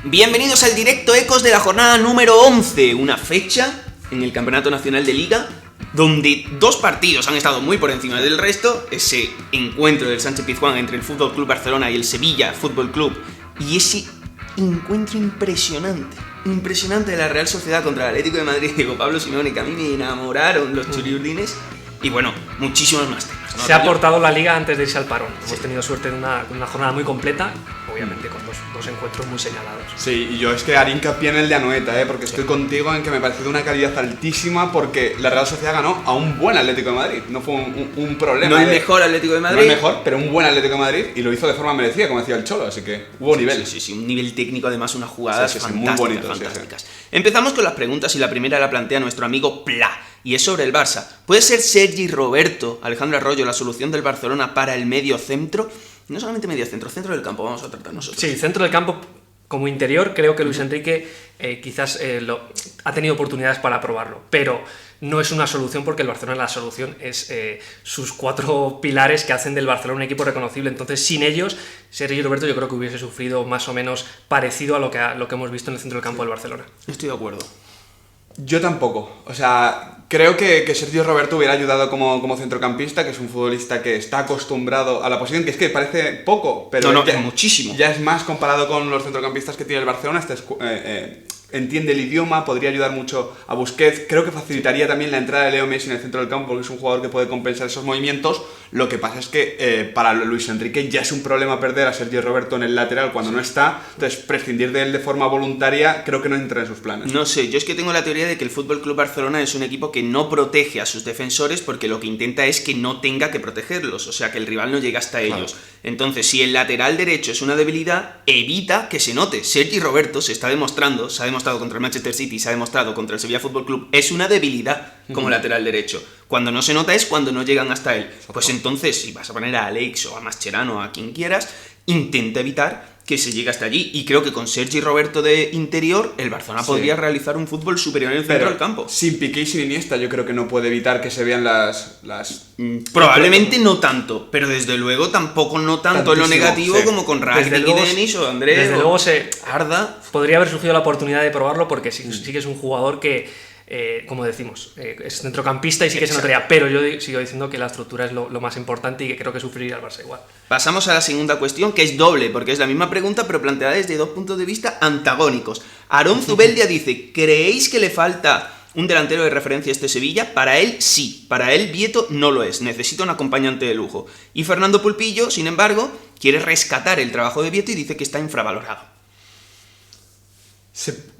Bienvenidos al directo Ecos de la jornada número 11, una fecha en el Campeonato Nacional de Liga donde dos partidos han estado muy por encima del resto, ese encuentro del Sánchez-Pizjuán entre el Fútbol Club Barcelona y el Sevilla Fútbol Club, y ese encuentro impresionante de la Real Sociedad contra el Atlético de Madrid de Pablo Simeone, que a mí me enamoraron los churiurdines, y bueno, muchísimos más temas, ¿no? Se ha aportado la Liga antes de irse al parón. Hemos tenido suerte de una jornada muy completa, obviamente con dos encuentros muy señalados. Sí, y yo es que haré hincapié en el de Anoeta, porque estoy contigo en que me parece de una calidad altísima, porque la Real Sociedad ganó a un buen Atlético de Madrid. No fue un problema. No el mejor Atlético de Madrid. No el mejor, pero un buen Atlético de Madrid, y lo hizo de forma merecida, como decía el Cholo, así que hubo nivel. Sí, un nivel técnico, además unas jugadas fantásticas, muy bonito, fantásticas. Sí. Empezamos con las preguntas y la primera la plantea nuestro amigo Pla, y es sobre el Barça. ¿Puede ser Sergi Roberto, Alejandro Arroyo, la solución del Barcelona para el medio centro? No solamente medio centro, centro del campo, vamos a tratar nosotros. Sí, centro del campo como interior, creo que Luis Enrique quizás ha tenido oportunidades para probarlo, pero no es una solución, porque el Barcelona, la solución es sus cuatro pilares que hacen del Barcelona un equipo reconocible. Entonces, sin ellos, Sergi Roberto yo creo que hubiese sufrido más o menos parecido a lo que hemos visto en el centro del campo del Barcelona. Estoy de acuerdo. Yo tampoco, o sea, creo que Sergio Roberto hubiera ayudado como centrocampista, que es un futbolista que está acostumbrado a la posición, que es que parece poco, pero es muchísimo. Ya es más comparado con los centrocampistas que tiene el Barcelona. Entiende el idioma, podría ayudar mucho a Busquets. Creo que facilitaría también la entrada de Leo Messi en el centro del campo, porque es un jugador que puede compensar esos movimientos. Lo que pasa es que para Luis Enrique ya es un problema perder a Sergio Roberto en el lateral cuando no está. Entonces, prescindir de él de forma voluntaria creo que no entra en sus planes. No sé, yo es que tengo la teoría de que el FC Barcelona es un equipo que no protege a sus defensores, porque lo que intenta es que no tenga que protegerlos, o sea, que el rival no llegue hasta ellos. Entonces, si el lateral derecho es una debilidad, evita que se note. Sergi Roberto se ha demostrado contra el Manchester City, se ha demostrado contra el Sevilla Fútbol Club, es una debilidad como lateral derecho. Cuando no se nota es cuando no llegan hasta él. Pues entonces, si vas a poner a Alex o a Mascherano o a quien quieras, intenta evitar que se llegue hasta allí. Y creo que con Sergi Roberto de interior, el Barcelona podría realizar un fútbol superior en el centro del campo. Sin Piqué y sin Iniesta, yo creo que no puede evitar que se vean las... Probablemente no tanto, pero desde luego tampoco no tanto en lo negativo como con Rakitic y Denis o Andrés. Desde luego Arda. Podría haber surgido la oportunidad de probarlo, porque sí que es un jugador que, como decimos, es centrocampista y sí que se notaría, pero yo sigo diciendo que la estructura es lo más importante y que creo que sufriría el Barça igual. Pasamos a la segunda cuestión, que es doble, porque es la misma pregunta pero planteada desde dos puntos de vista antagónicos. Aarón Zubeldia dice: ¿creéis que le falta un delantero de referencia a este Sevilla? Para él sí, para él Vieto no lo es, necesita un acompañante de lujo. Y Fernando Pulpillo, sin embargo, quiere rescatar el trabajo de Vieto y dice que está infravalorado.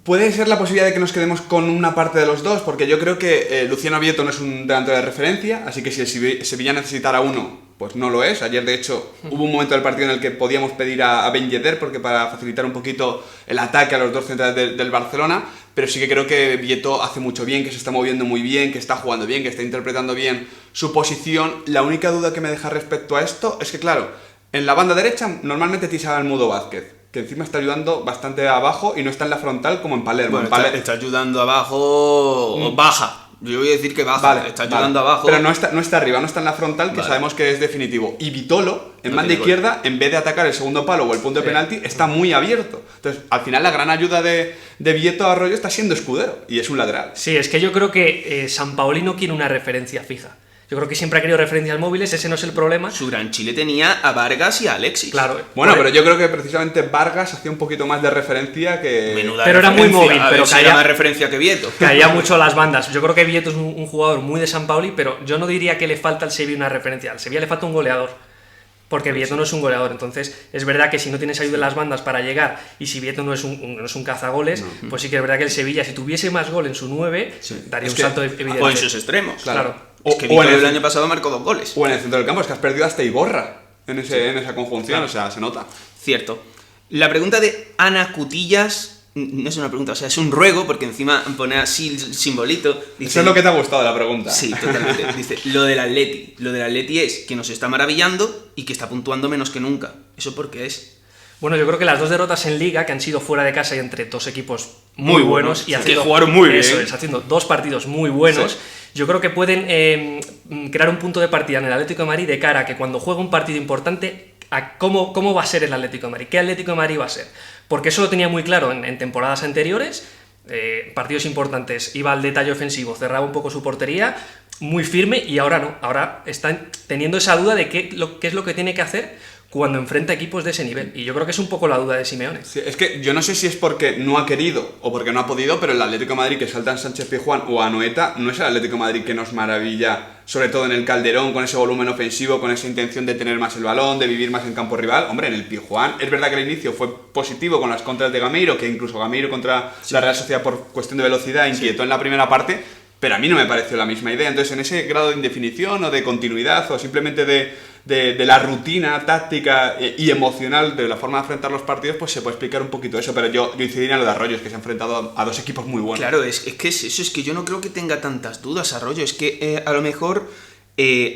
Puede ser la posibilidad de que nos quedemos con una parte de los dos, porque yo creo que Luciano Vieto no es un delantero de referencia, así que si el Sevilla necesitara uno, pues no lo es. Ayer, de hecho, hubo un momento del partido en el que podíamos pedir a Ben Yedder, porque para facilitar un poquito el ataque a los dos centrales del Barcelona, pero sí que creo que Vieto hace mucho bien, que se está moviendo muy bien, que está jugando bien, que está interpretando bien su posición. La única duda que me deja respecto a esto es que, claro, en la banda derecha normalmente te sale el Mudo Vázquez, que encima está ayudando bastante abajo y no está en la frontal como en Palermo. Bueno, está ayudando abajo, baja. Yo voy a decir que baja, está ayudando abajo. Pero no está arriba, no está en la frontal, que sabemos que es definitivo. Y Vitolo, en banda izquierda, en vez de atacar el segundo palo o el punto de penalti, está muy abierto. Entonces, al final, la gran ayuda de Vieto a Arroyo está siendo Escudero, y es un lateral. Sí, es que yo creo que Sampaoli no quiere una referencia fija. Yo creo que siempre ha querido referencias móviles, ese no es el problema. Su gran Chile tenía a Vargas y a Alexis. Claro. Bueno, pero yo creo que precisamente Vargas hacía un poquito más de referencia que... Pero era muy móvil, pero caía más referencia que Vieto. Caía mucho a las bandas. Yo creo que Vieto es un jugador muy de Sampaoli, pero yo no diría que le falta al Sevilla una referencia. Al Sevilla le falta un goleador, porque Vieto no es un goleador. Entonces, es verdad que si no tienes ayuda en las bandas para llegar, y si Vieto no es un cazagoles, pues sí que es verdad que el Sevilla, si tuviese más gol en su 9, daría un salto evidente. O en sus extremos. Claro. Es que Vito el año pasado marcó 2 goles. O en el centro del campo, es que has perdido hasta Iborra en esa conjunción, o sea, se nota. Cierto. La pregunta de Ana Cutillas no es una pregunta, o sea, es un ruego, porque encima pone así el simbolito. Dice, eso es lo que te ha gustado de la pregunta. Sí, totalmente. Dice, lo del Atleti es que nos está maravillando y que está puntuando menos que nunca. ¿Eso por qué es? Bueno, yo creo que las dos derrotas en Liga, que han sido fuera de casa y entre dos equipos muy buenos, y que jugaron muy bien. Eso es, haciendo dos partidos muy buenos, yo creo que pueden crear un punto de partida en el Atlético de Madrid de cara a que cuando juegue un partido importante, a cómo va a ser el Atlético de Madrid, qué Atlético de Madrid va a ser. porque eso lo tenía muy claro en temporadas anteriores, partidos importantes, iba al detalle ofensivo, cerraba un poco su portería, muy firme, y ahora no, ahora están teniendo esa duda de qué es lo que tiene que hacer cuando enfrenta equipos de ese nivel, y yo creo que es un poco la duda de Simeone. Sí, es que yo no sé si es porque no ha querido o porque no ha podido, pero el Atlético de Madrid que salta a Sánchez Pizjuán o a Anoeta no es el Atlético de Madrid que nos maravilla, sobre todo en el Calderón, con ese volumen ofensivo, con esa intención de tener más el balón, de vivir más en campo rival. Hombre, en el Pizjuán es verdad que el inicio fue positivo con las contras de Gameiro, que incluso Gameiro contra la Real Sociedad por cuestión de velocidad inquietó en la primera parte, pero a mí no me pareció la misma idea. Entonces, en ese grado de indefinición o de continuidad o simplemente de la rutina táctica y emocional de la forma de enfrentar los partidos, pues se puede explicar un poquito eso, pero yo incidiría en lo de Arroyo, es que se ha enfrentado a dos equipos muy buenos. Claro, es que es eso, es que yo no creo que tenga tantas dudas, Arroyo, es que a lo mejor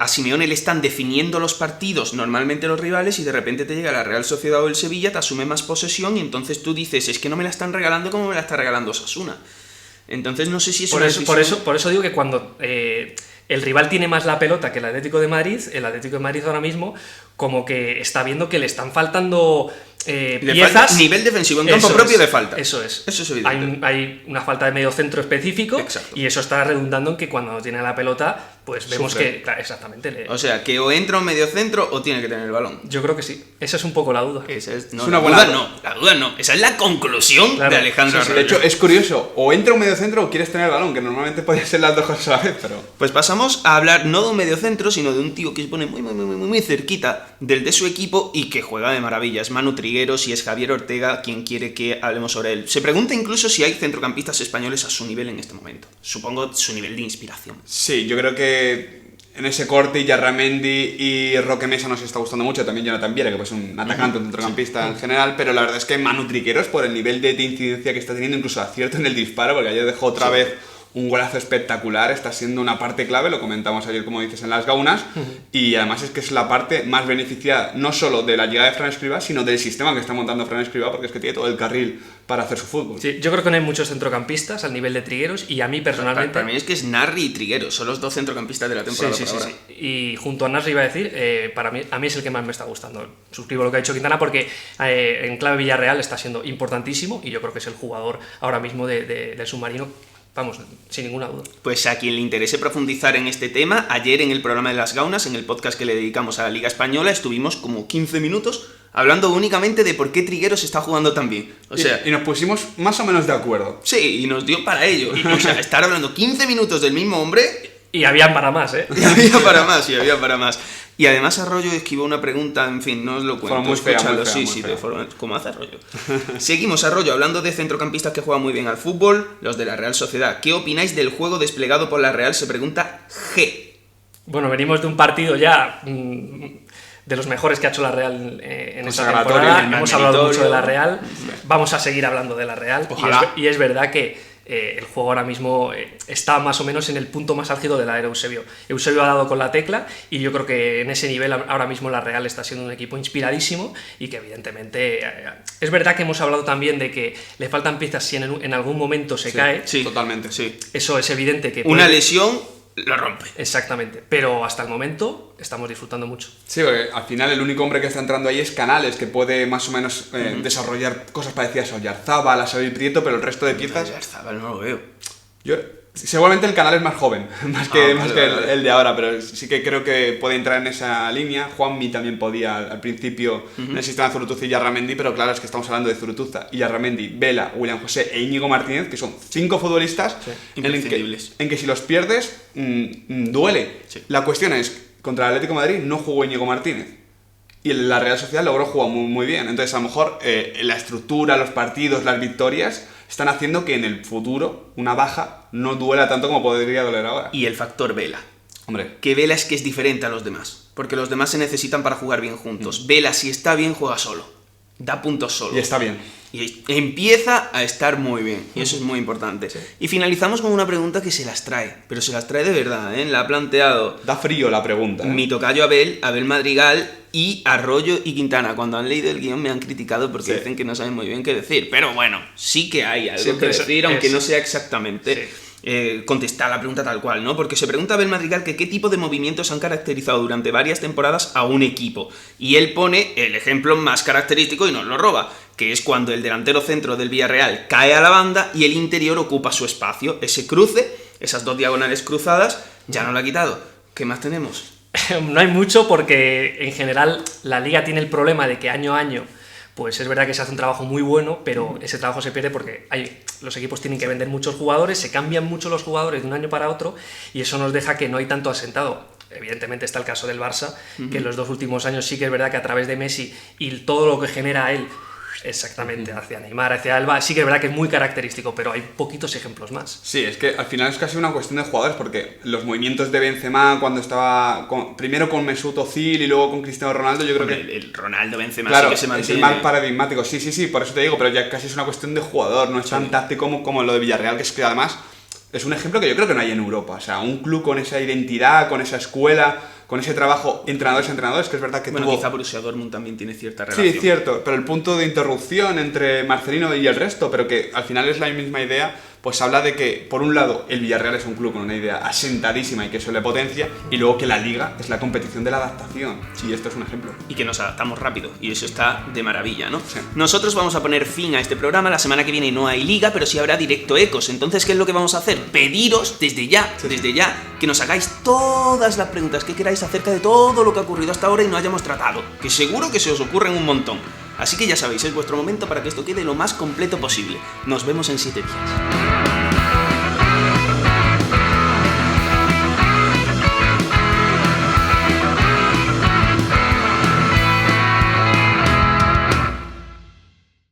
a Simeone le están definiendo los partidos normalmente los rivales y de repente te llega la Real Sociedad o el Sevilla, te asume más posesión y entonces tú dices, es que no me la están regalando como me la está regalando Osasuna. Entonces no sé si es por eso digo que cuando el rival tiene más la pelota que el Atlético de Madrid, el Atlético de Madrid ahora mismo como que está viendo que le están faltando piezas. Nivel defensivo en campo propio de falta. Eso es. Eso es evidente. Hay una falta de medio centro específico. Exacto. Y eso está redundando en que cuando tiene la pelota, pues vemos que, claro, exactamente. O sea, que o entra un medio centro o tiene que tener el balón. Yo creo que sí. Esa es un poco la duda. Esa es una buena duda. La duda no. Esa es la conclusión, claro, de Alejandro Arroyo. De hecho, es curioso. O entra un medio centro o quieres tener el balón, que normalmente podría ser las dos cosas a la vez, pero... Pues pasamos a hablar no de un medio centro, sino de un tío que se pone muy cerquita del de su equipo y que juega de maravilla. Es Manu Trigueros y es Javier Ortega quien quiere que hablemos sobre él. Se pregunta incluso si hay centrocampistas españoles a su nivel en este momento. Supongo su nivel de inspiración. Sí, yo creo que en ese corte Yarramendi y Roque Mesa nos está gustando mucho, también Jonathan Viera, que pues es un atacante, un centrocampista en general, pero la verdad es que Manu Trigueros, por el nivel de incidencia que está teniendo, incluso acierto en el disparo, porque ayer dejó otra vez un golazo espectacular, está siendo una parte clave, lo comentamos ayer, como dices, en las gaunas, y además es que es la parte más beneficiada no solo de la llegada de Fran Escribá, sino del sistema que está montando Fran Escribá, porque es que tiene todo el carril para hacer su fútbol. Sí, yo creo que no hay muchos centrocampistas al nivel de Trigueros, y a mí personalmente... Para mí es que es Narri y Trigueros, son los dos centrocampistas de la temporada por ahora. Sí. Y junto a Nasri iba a decir, a mí es el que más me está gustando. Suscribo lo que ha dicho Quintana porque en clave Villarreal está siendo importantísimo y yo creo que es el jugador ahora mismo del submarino. Vamos, sin ninguna duda. Pues a quien le interese profundizar en este tema, ayer en el programa de Las Gaunas, en el podcast que le dedicamos a la Liga Española, estuvimos como 15 minutos hablando únicamente de por qué Trigueros está jugando tan bien. O sea, y nos pusimos más o menos de acuerdo. Sí, y nos dio para ello. O sea, estar hablando 15 minutos del mismo hombre... Y había para más, ¿eh? Y había para más. Y además Arroyo esquivó una pregunta, en fin, no os lo cuento. Muy fea, de forma, como hace Arroyo. Seguimos, Arroyo, hablando de centrocampistas que juegan muy bien al fútbol, los de la Real Sociedad. ¿Qué opináis del juego desplegado por la Real? Se pregunta G. Bueno, venimos de un partido ya de los mejores que ha hecho la Real en esta temporada. Hemos hablado mucho de la Real, vamos a seguir hablando de la Real. Ojalá. Y es verdad que el juego ahora mismo está más o menos en el punto más álgido de la era Eusebio. Eusebio ha dado con la tecla y yo creo que en ese nivel ahora mismo la Real está siendo un equipo inspiradísimo y que evidentemente es verdad que hemos hablado también de que le faltan piezas si en algún momento se cae. Sí, totalmente, sí. Eso es evidente que... Una lesión lo rompe. Exactamente, pero hasta el momento estamos disfrutando mucho. Sí, porque al final el único hombre que está entrando ahí es Canales, que puede más o menos desarrollar cosas parecidas a Oyarzábal, a Xavi Prieto, pero el resto de piezas... Oyarzábal no lo veo. Seguramente el Canal es más joven, más que el de ahora, pero sí que creo que puede entrar en esa línea. Juanmi también podía al principio en el sistema de Zurutuza y Yarramendi, pero claro, es que estamos hablando de Zurutuza y Yarramendi, Vela, William José e Íñigo Martínez, que son 5 futbolistas en que si los pierdes, duele. Sí. La cuestión es, contra el Atlético de Madrid no jugó Íñigo Martínez. Y la Real Sociedad logró jugar muy bien. Entonces, a lo mejor la estructura, los partidos, las victorias están haciendo que en el futuro una baja no duela tanto como podría doler ahora. Y el factor Vela. Hombre. Que Vela es que es diferente a los demás. Porque los demás se necesitan para jugar bien juntos. Vela, si está bien, juega solo. Da puntos solo. Y está bien. Y empieza a estar muy bien. Y eso es muy importante. Sí. Y finalizamos con una pregunta que se las trae. Pero se las trae de verdad, ¿eh? La ha planteado Da frío la pregunta, ¿eh? mi tocayo Abel Madrigal y Arroyo y Quintana. Cuando han leído el guión me han criticado porque dicen que no saben muy bien qué decir. Pero bueno, sí que hay algo Siempre que decir, aunque es. no sea exactamente. Sí. contestar la pregunta tal cual, ¿no? Porque se pregunta a Abel Madrigal que qué tipo de movimientos han caracterizado durante varias temporadas a un equipo. Y él pone el ejemplo más característico y nos lo roba, que es cuando el delantero centro del Villarreal cae a la banda y el interior ocupa su espacio. Ese cruce, esas dos diagonales cruzadas, ya no lo ha quitado. ¿Qué más tenemos? No hay mucho porque en general la liga tiene el problema de que año a año pues es verdad que se hace un trabajo muy bueno, pero ese trabajo se pierde porque los equipos tienen que vender muchos jugadores, se cambian mucho los jugadores de un año para otro y eso nos deja que no hay tanto asentado. Evidentemente está el caso del Barça, que en los 2 últimos años sí que es verdad que a través de Messi y todo lo que genera él, exactamente, hacia Neymar, hacia Alba, sí que es verdad que es muy característico, pero hay poquitos ejemplos más. Sí, es que al final es casi una cuestión de jugadores, porque los movimientos de Benzema cuando estaba primero con Mesut Özil y luego con Cristiano Ronaldo, yo creo que el Ronaldo Benzema claro, sí que se mantiene. es el más paradigmático, sí, por eso te digo, pero ya casi es una cuestión de jugador, no es tan táctico como lo de Villarreal, que es que además es un ejemplo que yo creo que no hay en Europa, o sea, un club con esa identidad, con esa escuela, con ese trabajo entrenadores, que es verdad que bueno, tuvo... quizá Borussia Dortmund también tiene cierta relación. Sí, cierto, pero el punto de interrupción entre Marcelino y el resto, pero que al final es la misma idea, pues habla de que, por un lado, el Villarreal es un club con una idea asentadísima y que eso le potencia, y luego que la Liga es la competición de la adaptación. Sí, esto es un ejemplo. Y que nos adaptamos rápido, y eso está de maravilla, ¿no? Sí. Nosotros vamos a poner fin a este programa, la semana que viene no hay Liga, pero sí habrá Directo Ecos. Entonces, ¿qué es lo que vamos a hacer? Pediros desde ya, que nos hagáis todas las preguntas que queráis acerca de todo lo que ha ocurrido hasta ahora y no hayamos tratado, que seguro que se os ocurren un montón. Así que ya sabéis, es vuestro momento para que esto quede lo más completo posible. Nos vemos en 7 días.